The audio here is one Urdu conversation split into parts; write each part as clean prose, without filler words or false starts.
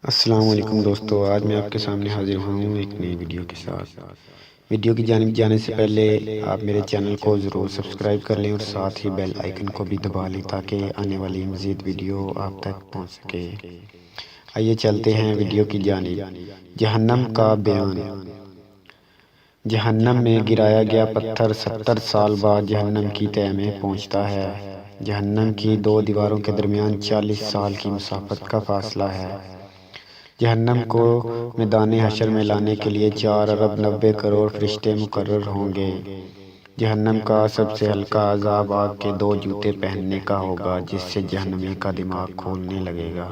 السلام علیکم دوستو، آج میں آپ کے سامنے حاضر ہوں ایک نئی ویڈیو کے ساتھ۔ ویڈیو کی جانب جانے سے پہلے آپ میرے چینل کو ضرور سبسکرائب کر لیں اور ساتھ ہی بیل آئیکن کو بھی دبا لیں تاکہ آنے والی مزید ویڈیو آپ تک پہنچ سکے۔ آئیے چلتے ہیں ویڈیو کی جانب۔ جہنم کا بیان۔ جہنم میں گرایا گیا پتھر 70 سال بعد جہنم کی تہہ میں پہنچتا ہے۔ جہنم کی دو دیواروں کے درمیان 40 سال کی مسافت کا فاصلہ ہے۔ جہنم کو میدان حشر میں لانے کے لیے 4 ارب 90 کروڑ فرشتے مقرر ہوں گے۔ جہنم کا سب سے ہلکا عذاب آگ کے 2 جوتے پہننے کا ہوگا، جس سے جہنمی کا دماغ کھولنے لگے گا۔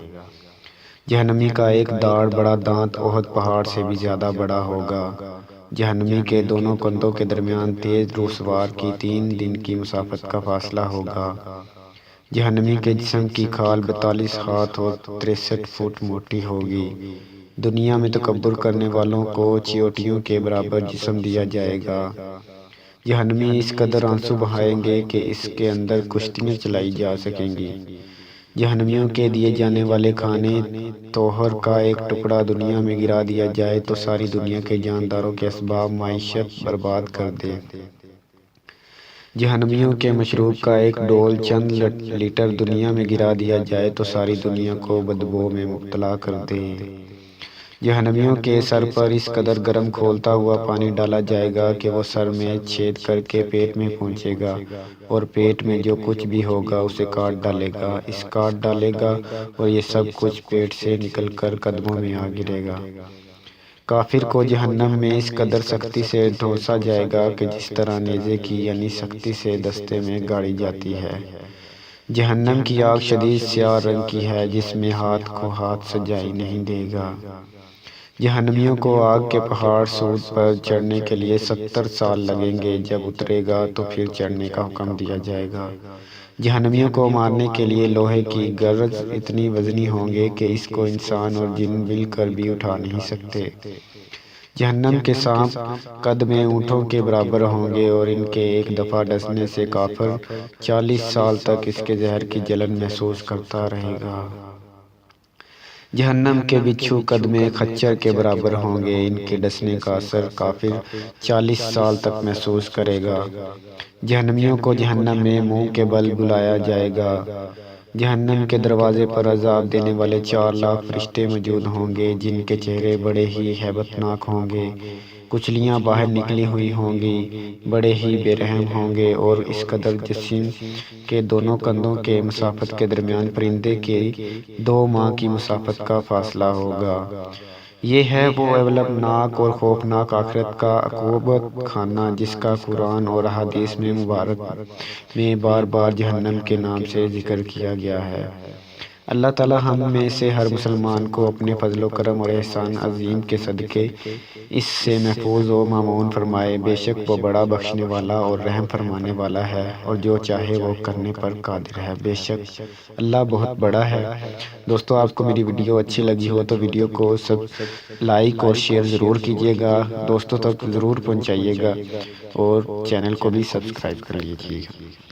جہنمی کا ایک داڑھ بڑا دانت احد پہاڑ سے بھی زیادہ بڑا ہوگا۔ جہنمی کے دونوں کندھوں کے درمیان تیز روح سوار کی 3 دن کی مسافت کا فاصلہ ہوگا۔ جہنمی کے جسم کی کھال 42 ہاتھ اور 63 فٹ موٹی ہوگی۔ دنیا میں تکبر کرنے والوں کو چیونٹیوں کے برابر جسم دیا جائے گا۔ جہنمی اس قدر آنسو بہائیں گے کہ اس کے اندر کشتیاں چلائی جا سکیں گی۔ جہنمیوں کے دیے جانے والے کھانے طہور کا ایک ٹکڑا دنیا میں گرا دیا جائے تو ساری دنیا کے جانداروں کے اسباب معیشت برباد کر دے۔ جہنمیوں کے مشروب کا ایک ڈول چند لیٹر دنیا میں گرا دیا جائے تو ساری دنیا کو بدبو میں مبتلا کر دے۔ جہنمیوں کے سر پر اس قدر گرم کھولتا ہوا پانی ڈالا جائے گا کہ وہ سر میں چھید کر کے پیٹ میں پہنچے گا اور پیٹ میں جو کچھ بھی ہوگا اسے کاٹ ڈالے گا۔ اس کاٹ ڈالے گا اور یہ سب کچھ پیٹ سے نکل کر قدموں میں آ گرے گا۔ کافر کو جہنم میں اس قدر سختی سے ڈھونسا جائے گا کہ جس طرح نیزے کی یعنی سختی سے دستے میں گاڑی جاتی ہے۔ جہنم کی آگ شدید سیاہ رنگ کی ہے جس میں ہاتھ کو ہاتھ سجائی نہیں دے گا۔ جہنمیوں کو آگ کے پہاڑ سود پر چڑھنے کے لیے 70 سال لگیں گے۔ جب اترے گا تو پھر چڑھنے کا حکم دیا جائے گا۔ جہنمیوں کو مارنے کے لیے لوہے کی گرز اتنی وزنی ہوں گے کہ اس کو انسان اور جن مل کر بھی اٹھا نہیں سکتے۔ جہنم کے سانپ قد میں اونٹوں کے برابر ہوں گے اور ان کے ایک دفعہ ڈسنے سے کافر 40 سال تک اس کے زہر کی جلن محسوس کرتا رہے گا۔ جہنم کے بچھو قد میں خچر کے برابر ہوں گے۔ ان کے ڈسنے کا اثر کافر 40 سال تک محسوس کرے گا۔ جہنمیوں کو جہنم میں منہ کے بل بلایا جائے گا۔ جہنم کے دروازے پر عذاب دینے والے 4 لاکھ فرشتے موجود ہوں گے جن کے چہرے بڑے ہی ہیبت ناک ہوں گے۔ کچلیاں باہر نکلی ہوئی ہوں گی، بڑے ہی بے رحم ہوں گے اور اس قدر جسم کے دونوں کندھوں کے مسافت کے درمیان پرندے کی 2 ماہ کی مسافت کا فاصلہ ہوگا۔ یہ ہے وہ المناک اور خوفناک آخرت کا عقوبت خانہ جس کا قرآن اور احادیث میں مبارک میں بار بار جہنم کے نام سے ذکر کیا گیا ہے۔ اللہ تعالی ہم میں سے ہر مسلمان کو اپنے فضل و کرم اور احسان عظیم کے صدقے اس سے محفوظ و مامون فرمائے۔ بے شک وہ بڑا بخشنے والا اور رحم فرمانے والا ہے اور جو چاہے وہ کرنے پر قادر ہے۔ بے شک اللہ بہت بڑا ہے۔ دوستو، آپ کو میری ویڈیو اچھی لگی ہو تو ویڈیو کو لائک اور شیئر ضرور کیجیے گا، دوستوں تک ضرور پہنچائیے گا اور چینل کو بھی سبسکرائب کر لیجیے گا۔